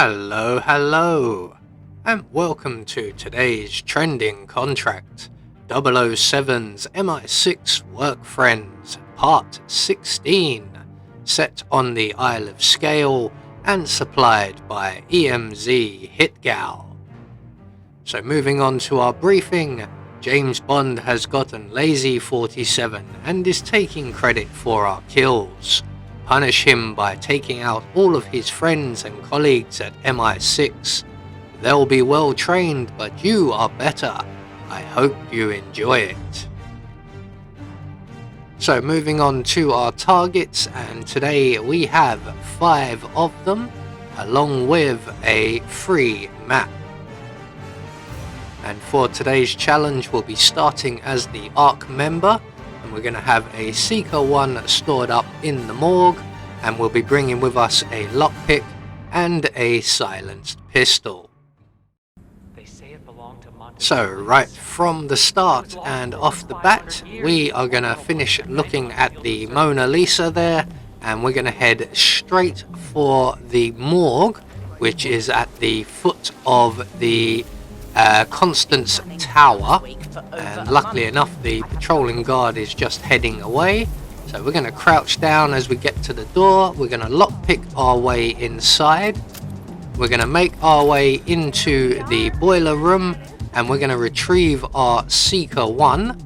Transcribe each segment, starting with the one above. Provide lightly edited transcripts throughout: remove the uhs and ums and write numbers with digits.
Hello, and welcome to today's trending contract, 007's MI6 Work Friends, Part 16, set on the Isle of Scale and supplied by EMZ Hitgal. So moving on to our briefing, James Bond has gotten lazy 47 and is taking credit for our kills. Punish him by taking out all of his friends and colleagues at MI6. They'll be well trained, but you are better. I hope you enjoy it. So moving on to our targets, and today we have 5 of them, along with a free map. And for today's challenge, we'll be starting as the ARC member. And we're going to have a Seeker 1 stored up in the morgue, and we'll be bringing with us a lockpick and a silenced pistol. So right from the start and off the bat, we are going to finish looking at the Mona Lisa there, and we're going to head straight for the morgue, which is at the foot of the Constance Tower, and luckily enough the patrolling guard is just heading away. So we're going to crouch down as we get to the door. We're going to lockpick our way inside. We're going to make our way into the boiler room, and we're going to retrieve our Seeker 1.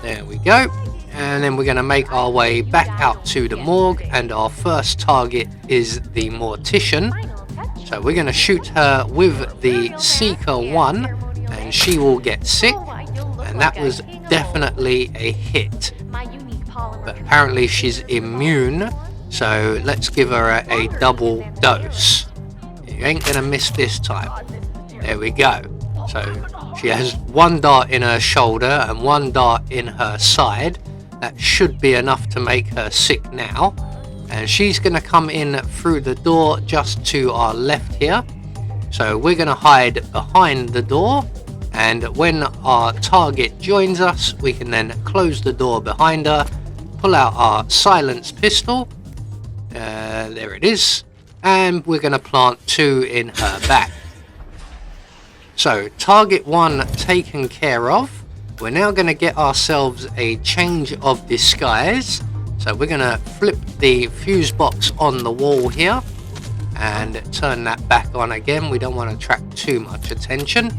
There we go. And then we're going to make our way back out to the morgue, and our first target is the mortician. So we're going to shoot her with the Seeker 1, and she will get sick, and that was definitely a hit. But apparently she's immune, so let's give her a double dose. You ain't going to miss this time. There we go. So she has 1 dart in her shoulder and 1 dart in her side. That should be enough to make her sick now. And she's going to come in through the door just to our left here. So we're going to hide behind the door, and when our target joins us, we can then close the door behind her, pull out our silenced pistol, there it is, and we're going to plant 2 in her back. So target 1 taken care of. We're now going to get ourselves a change of disguise. So we're going to flip the fuse box on the wall here and turn that back on again. We don't want to attract too much attention.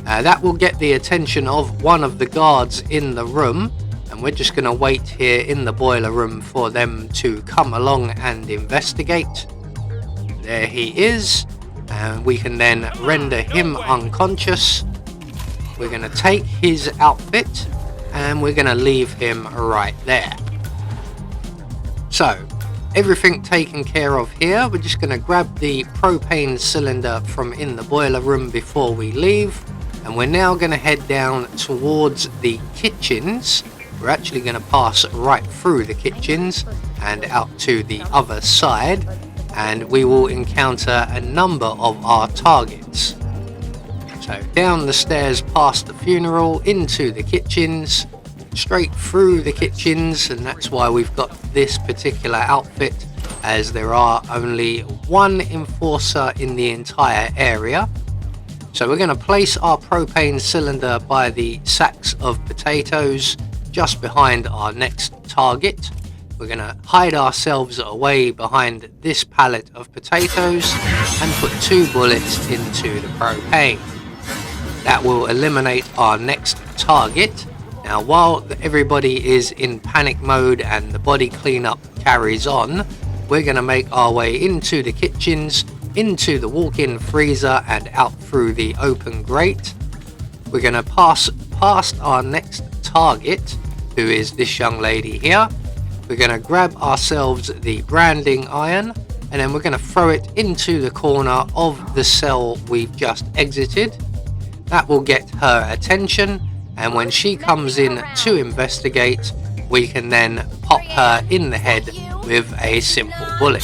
That will get the attention of one of the guards in the room, and we're just going to wait here in the boiler room for them to come along and investigate. There he is, and we can then render him unconscious. We're going to take his outfit and we're going to leave him right there. So, everything taken care of here. We're just going to grab the propane cylinder from in the boiler room before we leave. And we're now going to head down towards the kitchens. We're actually going to pass right through the kitchens and out to the other side. And we will encounter a number of our targets. So, down the stairs past the funeral, into the kitchens, straight through the kitchens, and that's why we've got this particular outfit, as there are only 1 enforcer in the entire area. So we're going to place our propane cylinder by the sacks of potatoes just behind our next target. We're going to hide ourselves away behind this pallet of potatoes and put 2 bullets into the propane. That will eliminate our next target. Now, while everybody is in panic mode and the body cleanup carries on, we're going to make our way into the kitchens, into the walk-in freezer, and out through the open grate. We're going to pass past our next target, who is this young lady here. We're going to grab ourselves the branding iron, and then we're going to throw it into the corner of the cell we've just exited. That will get her attention, and when she comes in to investigate, we can then pop her in the head with a simple bullet.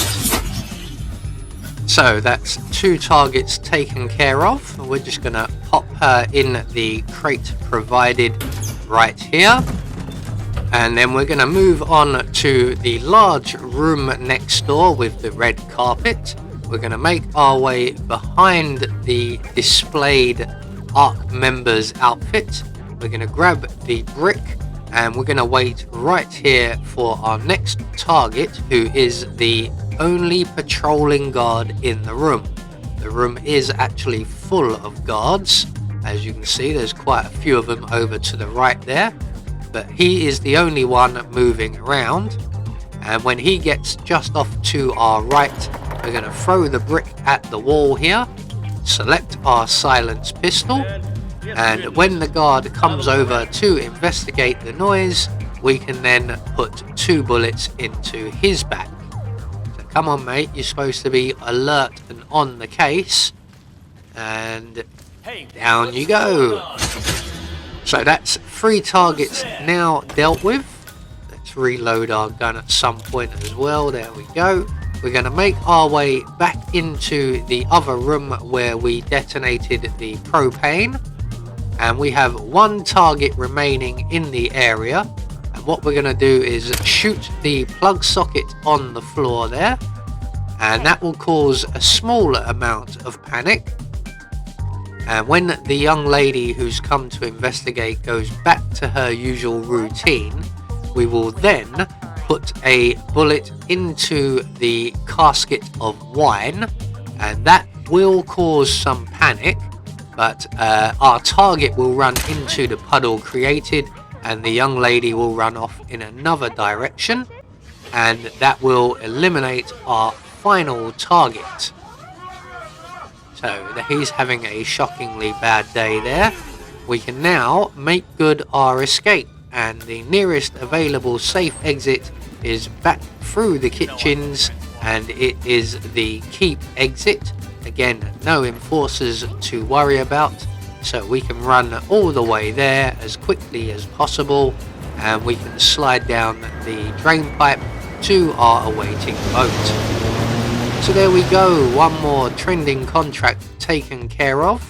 So that's 2 targets taken care of. We're just going to pop her in the crate provided right here. And then we're going to move on to the large room next door with the red carpet. we're going to make our way behind the displayed ARC members outfit. We're going to grab the brick and we're going to wait right here for our next target, who is the only patrolling guard in the room. The room is actually full of guards. As you can see, there's quite a few of them over to the right there, but he is the only one moving around. And when he gets just off to our right, we're going to throw the brick at the wall here, select our silenced pistol, and when the guard comes over to investigate the noise, we can then put 2 bullets into his back. So come on mate, you're supposed to be alert and on the case, and down you go. So that's 3 targets now dealt with. Let's reload our gun at some point as well. There we go. We're going to make our way back into the other room where we detonated the propane, and we have 1 target remaining in the area. And what we're going to do is shoot the plug socket on the floor there, and that will cause a smaller amount of panic. And when the young lady who's come to investigate goes back to her usual routine, we will then put a bullet into the casket of wine, and that will cause some panic, but our target will run into the puddle created and the young lady will run off in another direction, and that will eliminate our final target. So he's having a shockingly bad day there. We can now make good our escape, and the nearest available safe exit is back through the kitchens, and it is the keep exit. Again, no enforcers to worry about, so we can run all the way there as quickly as possible, and we can slide down the drain pipe to our awaiting boat. So there we go, 1 more trending contract taken care of,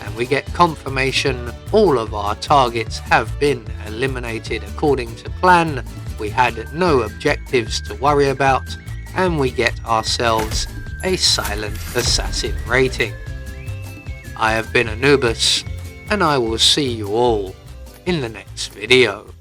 and we get confirmation all of our targets have been eliminated according to plan. We had no objectives to worry about, and we get ourselves a silent assassin rating. I have been Anubis, and I will see you all in the next video.